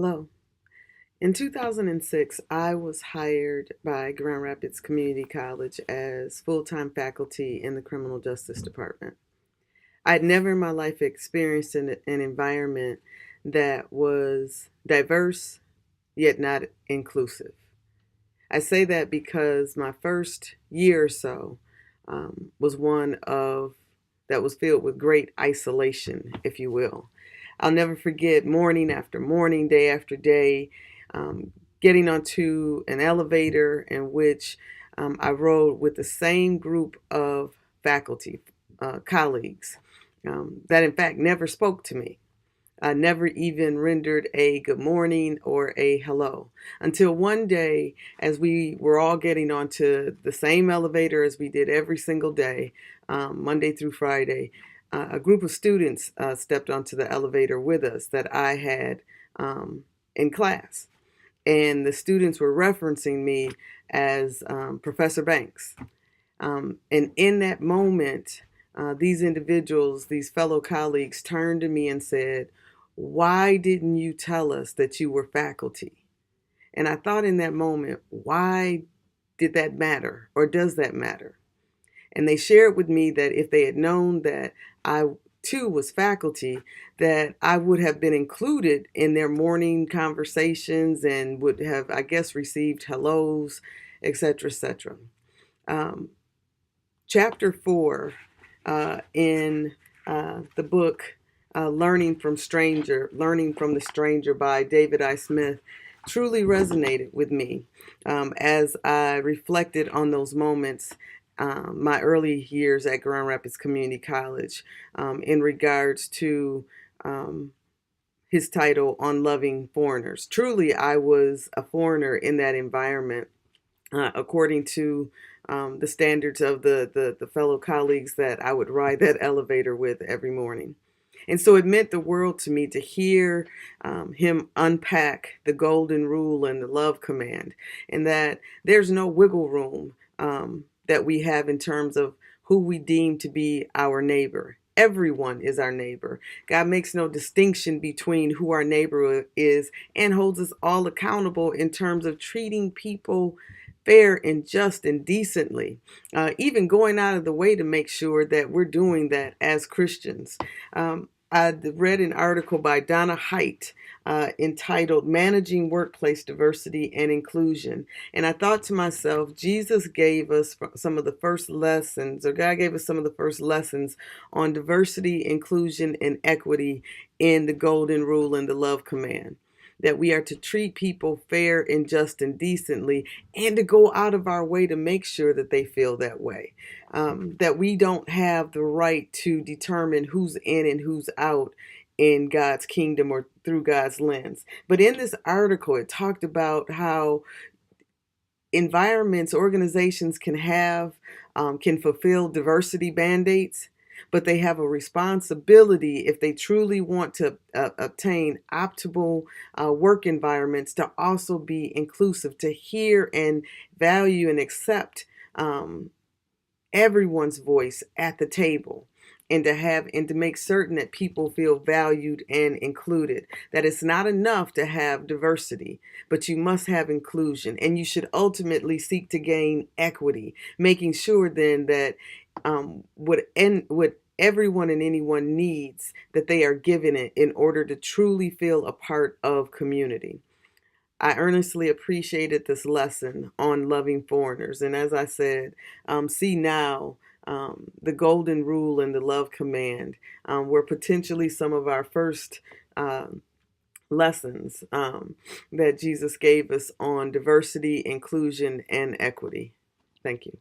Hello. In 2006, I was hired by Grand Rapids Community College as full-time faculty in the Criminal Justice Department. I'd never in my life experienced an environment that was diverse yet not inclusive. I say that because my first year or so was one of that was filled with great isolation, if you will. I'll never forget morning after morning, day after day, um, getting onto an elevator in which I rode with the same group of faculty, colleagues, that in fact never spoke to me. I never even rendered a good morning or a hello until one day, as we were all getting onto the same elevator as we did every single day, Monday through Friday, a group of students stepped onto the elevator with us that I had in class. And the students were referencing me as Professor Banks. And in that moment, these individuals, these fellow colleagues, turned to me and said, "Why didn't you tell us that you were faculty?" And I thought in that moment, why did that matter, or does that matter? And they shared with me that if they had known that I too was faculty, that I would have been included in their morning conversations and would have, I guess, received hellos, etc., etc. Um, Chapter 4 in the book Learning from the Stranger by David I. Smith truly resonated with me as I reflected on those moments, my early years at Grand Rapids Community College, in regards to his title on loving foreigners. Truly, I was a foreigner in that environment, according to the standards of the fellow colleagues that I would ride that elevator with every morning. And so it meant the world to me to hear him unpack the golden rule and the love command, and that there's no wiggle room that we have in terms of who we deem to be our neighbor. Everyone is our neighbor. God makes no distinction between who our neighbor is and holds us all accountable in terms of treating people fair and just and decently, even going out of the way to make sure that we're doing that as Christians. I read an article by Donna Haidt entitled Managing Workplace Diversity and Inclusion. And I thought to myself, Jesus gave us some of the first lessons, or God gave us some of the first lessons on diversity, inclusion, and equity in the Golden Rule and the Love Command. That we are to treat people fair and just and decently, and to go out of our way to make sure that they feel that way. That we don't have the right to determine who's in and who's out in God's kingdom or through God's lens. But in this article, it talked about how environments, organizations can fulfill diversity mandates, but they have a responsibility, if they truly want to obtain optimal work environments, to also be inclusive, to hear and value and accept everyone's voice at the table, and to make certain that people feel valued and included. That it's not enough to have diversity, but you must have inclusion, and you should ultimately seek to gain equity, making sure then that what everyone and anyone needs, that they are given it in order to truly feel a part of community. I earnestly appreciated this lesson on loving foreigners. And as I said, see now the golden rule and the love command were potentially some of our first lessons that Jesus gave us on diversity, inclusion, and equity. Thank you.